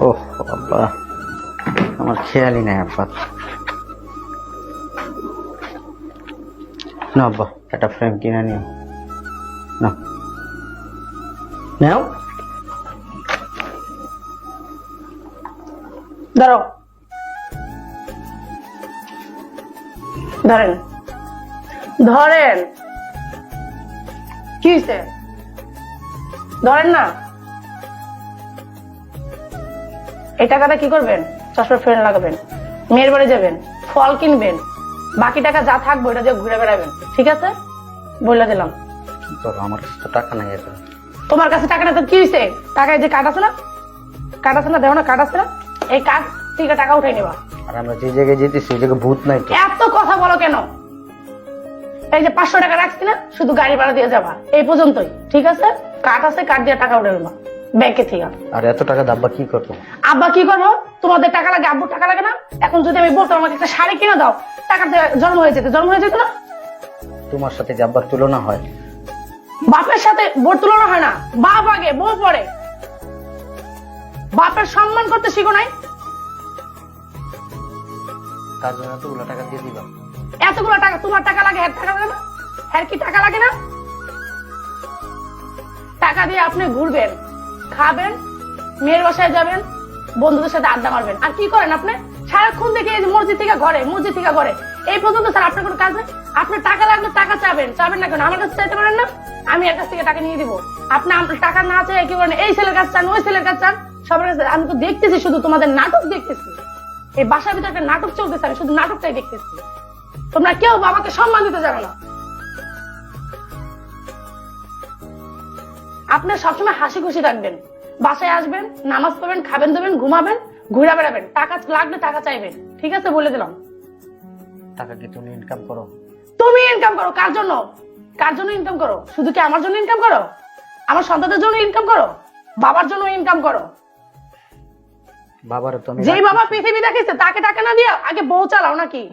ওহ আব্বা, আমার খেয়ালই নাই আব্বা। না আব্বা, একটা ফ্রেম কিনে নিও না। নাও। ধরো, ধরেন ধরেন, কি হয়েছে? ধরেন না। এই টাকাটা কি করবেন? চশমা ফ্রেম লাগাবেন, মেয়ের বাড়ি যাবেন, ফল কিনবেন, বাকি টাকা যা থাকবে ওটা দিয়ে ঘুরে বেড়াবেন, ঠিক আছে? বলে দিলাম। কি করো, আমার কাছে তো টাকা নাই এখন। তোমার কাছে টাকা না তো কি হয়েছে? টাকায় যে কাট আছে না, কাট আছে না, দেখো না কাট আছে না, এই কাট থেকে টাকা উঠাই নেবা। আর আমরা যে জায়গায় যেতেছি ওই জায়গায় ভূত নাই তো। এত কথা বলো কেন? এই যে 500 টাকা রাখছি না, শুধু গাড়ি ভাড়া দিয়ে যাবা, এই পর্যন্তই, ঠিক আছে? কাট আছে, কাট দিয়ে টাকা উঠে নেবা ব্যাংকে থেকে। আর এত টাকা দাব্বা কি করবো? আব্বা কি করবো? তোমাদের টাকা লাগে, আব্বুর টাকা লাগে না? এখন যদি আমি বলতাম আমাকে একটা শাড়ি কিনে দাও, টাকা জন্ম হয়ে যেত না? তোমার সাথে যে আব্বার তুলনা হয়। বাপের সাথে বোর তুলনা হয় না, বাপ আগে বউ পরে। বাপের সম্মান করতে শিখো নাই? তার জন্য এতগুলো টাকা দিয়ে দিবা? এতগুলো টাকা তোমার টাকা লাগে, হ্যাঁ টাকা লাগে না? হ্যাঁ কি টাকা লাগে না? টাকা দিয়ে আপনি ঘুরবেন, খাবেন, মেয়ের বাসায় যাবেন, বন্ধুদের সাথে আড্ডা মারবেন। আর কি করেন আপনি? সারাক্ষণ দেখে এই যে মসজিদ থেকে ঘরে এই পর্যন্ত। স্যার আপনার কোনো কাজ নেই? আপনার টাকা লাগলে টাকা চাবেন না কেন? আমার কাছে চাইতে পারেন না? আমি এর কাছ থেকে টাকা নিয়ে দিব। আপনি টাকা না চাই কি করেন? এই ছেলের কাছে চান, ওই ছেলের কাছে চান, সবার কাছে। আমি তো দেখতেছি, শুধু তোমাদের নাটক দেখতেছি। এই বাসার ভিতরে একটা নাটক চলতেছে, আমি শুধু নাটকটাই দেখতেছি। তোমরা কেউ বাবাকে সম্মান দিতে জানো না। আপনি সবসময় হাসি খুশি রাখবেন, বাসায় আসবেন, নামাজ পড়বেন, খাবেন দেবেন, ঘুমাবেন, ঘুরে বেড়াবেন, টাকা লাগলে টাকা চাইবেন, ঠিক আছে? বলে দিলাম। টাকা কি তুমি ইনকাম করো? তুমি ইনকাম করো কার জন্য? কার জন্য ইনকাম করো? শুধু কি আমার জন্য ইনকাম করো? আমার সন্তানদের জন্য ইনকাম করো? বাবার জন্য ইনকাম করো? বাবার তো যেই বাবা পৃথিবী দেখেছে তাকে টাকা না দিয়া আগে বউ চালাও নাকি?